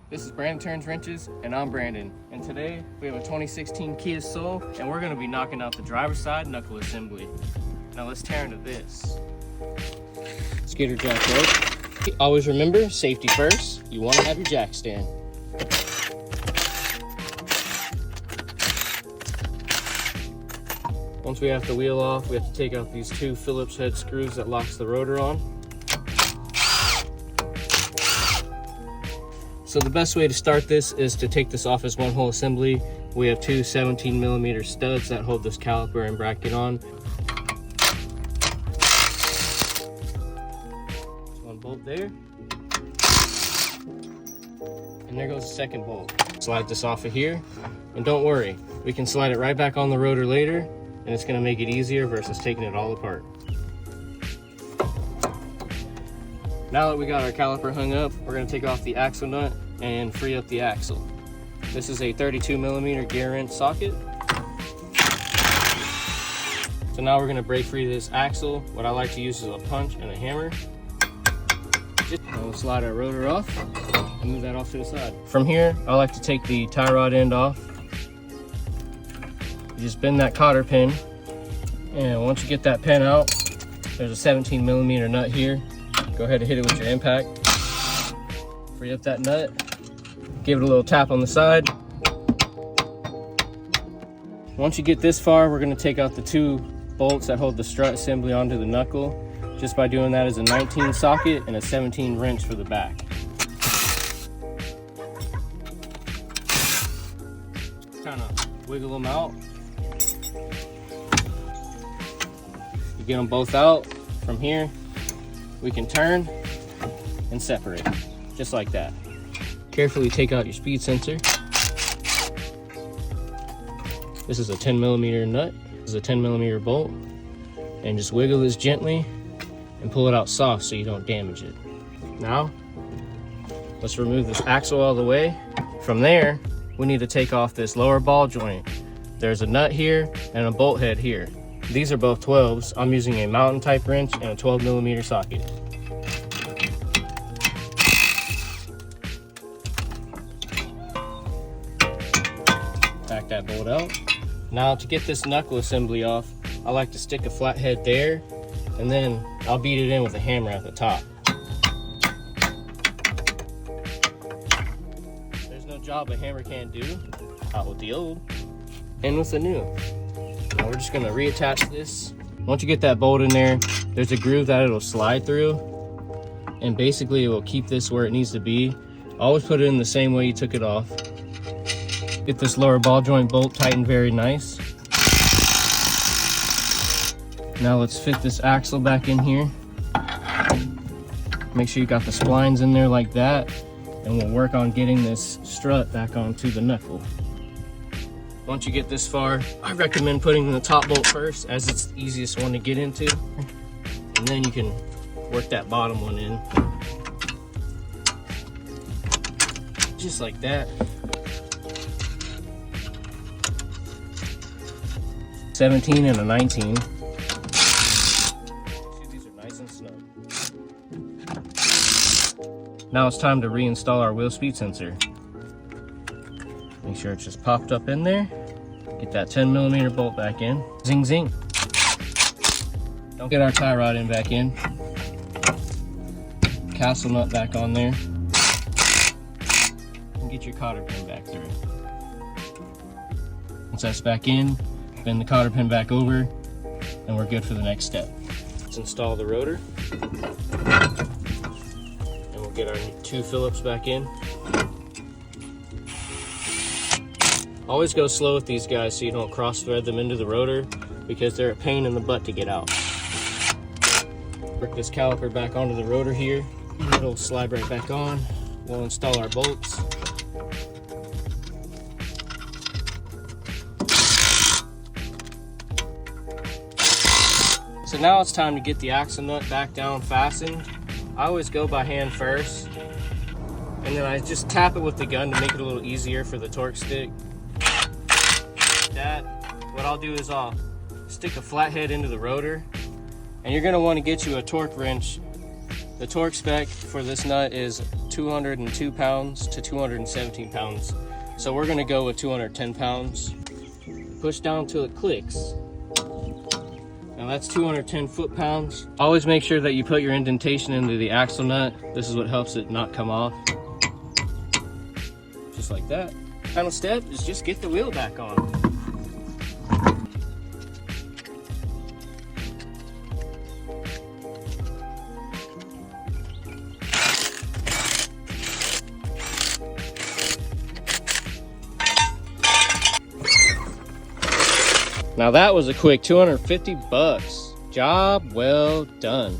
This is Brandon Turns Wrenches, and I'm Brandon. And today we have a 2016 Kia Soul, and we're going to be knocking out the driver's side knuckle assembly. Now let's tear into this. Skater jack rope. Always remember, safety first. You want to have your jack stand. Once we have the wheel off, we have to take out these two Phillips head screws that locks the rotor on. So the best way to start this is to take this off as one whole assembly. We have two 17mm studs that hold this caliper and bracket on. One bolt there. And there goes the second bolt. Slide this off of here. And don't worry, we can slide it right back on the rotor later, and it's gonna make it easier versus taking it all apart. Now that we got our caliper hung up, we're gonna take off the axle nut and free up the axle. This is a 32mm gear wrench socket. So now we're gonna break free this axle. What I like to use is a punch and a hammer. We'll slide our rotor off and move that off to the side. From here, I like to take the tie rod end off. You just bend that cotter pin, and once you get that pin out, there's a 17mm nut here. Go ahead and hit it with your impact. Free up that nut. Give it a little tap on the side. Once you get this far, we're going to take out the two bolts that hold the strut assembly onto the knuckle. Just by doing that as a 19 socket and a 17 wrench for the back. Kind of wiggle them out. You get them both out. From here, we can turn and separate, just like that. Carefully take out your speed sensor. This is a 10mm nut. This is a 10mm bolt. And just wiggle this gently and pull it out soft so you don't damage it. Now, let's remove this axle all the way. From there, we need to take off this lower ball joint. There's a nut here and a bolt head here. These are both 12s. I'm using a mountain type wrench and a 12mm socket. Back that bolt out. Now to get this knuckle assembly off, I like to stick a flathead there, and then I'll beat it in with a hammer at the top. There's no job a hammer can't do, out with the old, and with the new. Now we're just gonna reattach this. Once you get that bolt in there, there's a groove that it'll slide through, and basically it will keep this where it needs to be. Always put it in the same way you took it off. Get this lower ball joint bolt tightened very nice. Now let's fit this axle back in here. Make sure you got the splines in there like that, and we'll work on getting this strut back onto the knuckle. Once you get this far, I recommend putting the top bolt first, as it's the easiest one to get into, and then you can work that bottom one in. Just like that. 17 and a 19. These are nice and snug. Now it's time to reinstall our wheel speed sensor. Make sure it's just popped up in there. Get that 10mm bolt back in. Zing zing. Don't get our tie rod in back in. Castle nut back on there. And get your cotter pin back through. Once that's back in, bend the cotter pin back over, and we're good for the next step. Let's install the rotor. And we'll get our two Phillips back in. Always go slow with these guys so you don't cross thread them into the rotor, because they're a pain in the butt to get out. Work this caliper back onto the rotor here. It'll slide right back on. We'll install our bolts. So now it's time to get the axle nut back down fastened. I always go by hand first, and then I just tap it with the gun to make it a little easier for the torque stick. That, what I'll do is I'll stick a flathead into the rotor, and you're going to want to get you a torque wrench. The torque spec for this nut is 202 pounds to 217 pounds. So we're gonna go with 210 pounds. Push down till it clicks. Now that's 210 foot-pounds. Always make sure that you put your indentation into the axle nut. This is what helps it not come off. Just like that. Final step is just get the wheel back on. Now that was a quick 250 bucks. Job well done.